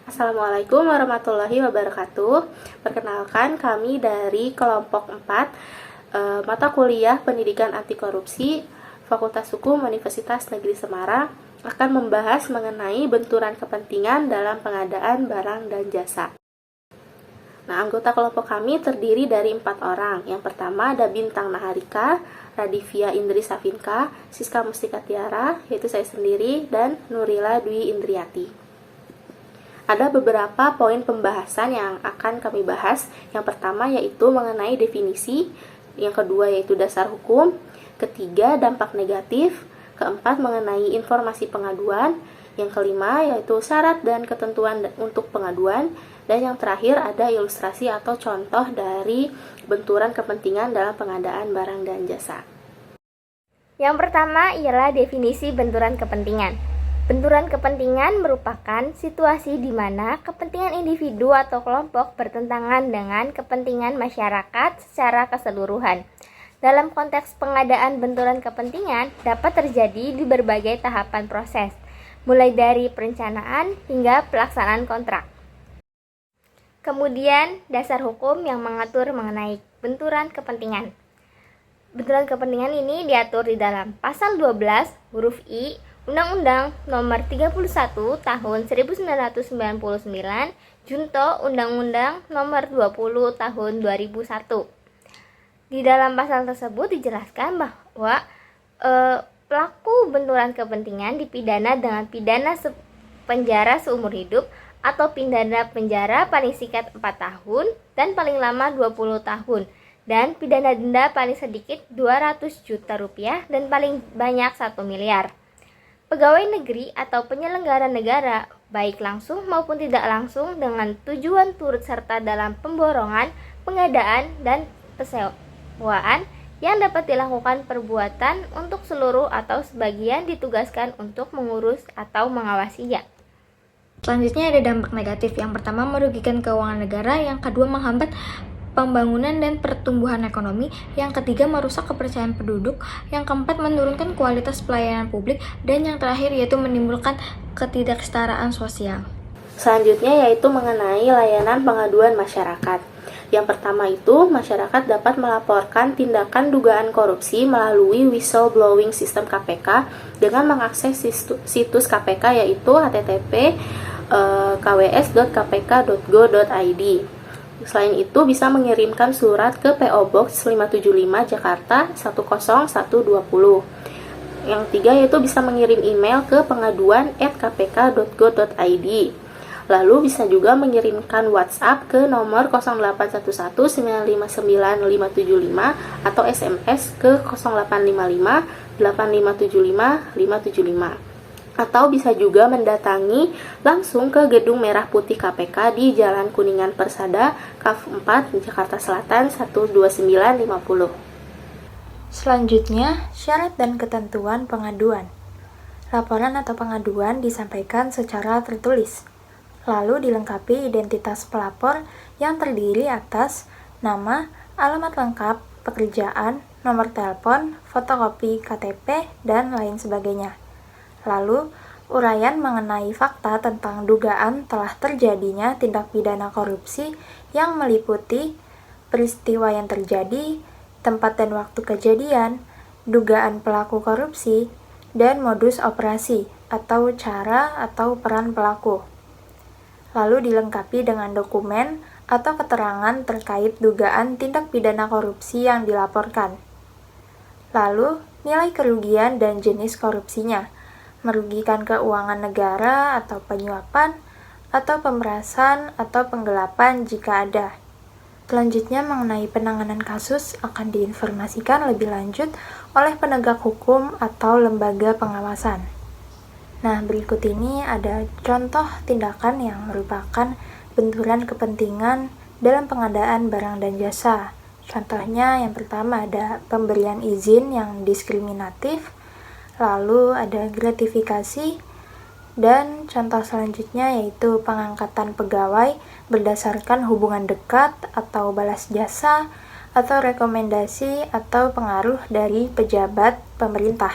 Assalamualaikum warahmatullahi wabarakatuh. Perkenalkan, kami dari kelompok 4 mata kuliah Pendidikan Anti Korupsi Fakultas Hukum Universitas Negeri Semarang akan membahas mengenai benturan kepentingan dalam pengadaan barang dan jasa. Nah, anggota kelompok kami terdiri dari 4 orang. Yang pertama ada Bintang Naharika, Radivia Indri Safinka, Siska Mustika Tiara, yaitu saya sendiri, dan Nurila Dwi Indriati. Ada beberapa poin pembahasan yang akan kami bahas. Yang pertama yaitu mengenai definisi, yang kedua yaitu dasar hukum, ketiga dampak negatif, keempat mengenai informasi pengaduan, yang kelima yaitu syarat dan ketentuan untuk pengaduan, dan yang terakhir ada ilustrasi atau contoh dari benturan kepentingan dalam pengadaan barang dan jasa. Yang pertama ialah definisi benturan kepentingan. Benturan kepentingan merupakan situasi di mana kepentingan individu atau kelompok bertentangan dengan kepentingan masyarakat secara keseluruhan. Dalam konteks pengadaan benturan kepentingan dapat terjadi di berbagai tahapan proses, mulai dari perencanaan hingga pelaksanaan kontrak. Kemudian, dasar hukum yang mengatur mengenai benturan kepentingan. Benturan kepentingan ini diatur di dalam pasal 12 huruf I Undang-Undang Nomor 31 Tahun 1999 Junto Undang-Undang Nomor 20 Tahun 2001. Di dalam pasal tersebut dijelaskan bahwa pelaku benturan kepentingan dipidana dengan pidana penjara seumur hidup atau pidana penjara paling singkat 4 tahun dan paling lama 20 tahun dan pidana denda paling sedikit 200 juta rupiah dan paling banyak 1 miliar. Pegawai negeri atau penyelenggara negara, baik langsung maupun tidak langsung dengan tujuan turut serta dalam pemborongan, pengadaan, dan persewaan yang dapat dilakukan perbuatan untuk seluruh atau sebagian ditugaskan untuk mengurus atau mengawasinya. Selanjutnya ada dampak negatif. Yang pertama merugikan keuangan negara, yang kedua menghambat pembangunan dan pertumbuhan ekonomi, yang ketiga merusak kepercayaan penduduk, yang keempat menurunkan kualitas pelayanan publik, dan yang terakhir yaitu menimbulkan ketidaksetaraan sosial. Selanjutnya yaitu mengenai layanan pengaduan masyarakat. Yang pertama itu, masyarakat dapat melaporkan tindakan dugaan korupsi melalui whistleblowing sistem KPK dengan mengakses situs KPK yaitu http://kws.kpk.go.id. Selain itu, bisa mengirimkan surat ke PO Box 575 Jakarta 10120. Yang tiga yaitu bisa mengirim email ke pengaduan@kpk.go.id. Lalu bisa juga mengirimkan WhatsApp ke nomor 0811959575 atau SMS ke 085585755575. Atau bisa juga mendatangi langsung ke Gedung Merah Putih KPK di Jalan Kuningan Persada, Kaf 4, Jakarta Selatan 12950. Selanjutnya, syarat dan ketentuan pengaduan. Laporan atau pengaduan disampaikan secara tertulis, lalu dilengkapi identitas pelapor yang terdiri atas nama, alamat lengkap, pekerjaan, nomor telepon, fotokopi KTP, dan lain sebagainya. Lalu, uraian mengenai fakta tentang dugaan telah terjadinya tindak pidana korupsi yang meliputi peristiwa yang terjadi, tempat dan waktu kejadian, dugaan pelaku korupsi, dan modus operasi atau cara atau peran pelaku. Lalu dilengkapi dengan dokumen atau keterangan terkait dugaan tindak pidana korupsi yang dilaporkan. Lalu, nilai kerugian dan jenis korupsinya, merugikan keuangan negara atau penyuapan, atau pemerasan atau penggelapan jika ada. Selanjutnya mengenai penanganan kasus akan diinformasikan lebih lanjut oleh penegak hukum atau lembaga pengawasan. Nah, berikut ini ada contoh tindakan yang merupakan benturan kepentingan dalam pengadaan barang dan jasa. Contohnya yang pertama ada pemberian izin yang diskriminatif, lalu ada gratifikasi, dan contoh selanjutnya yaitu pengangkatan pegawai berdasarkan hubungan dekat atau balas jasa atau rekomendasi atau pengaruh dari pejabat pemerintah.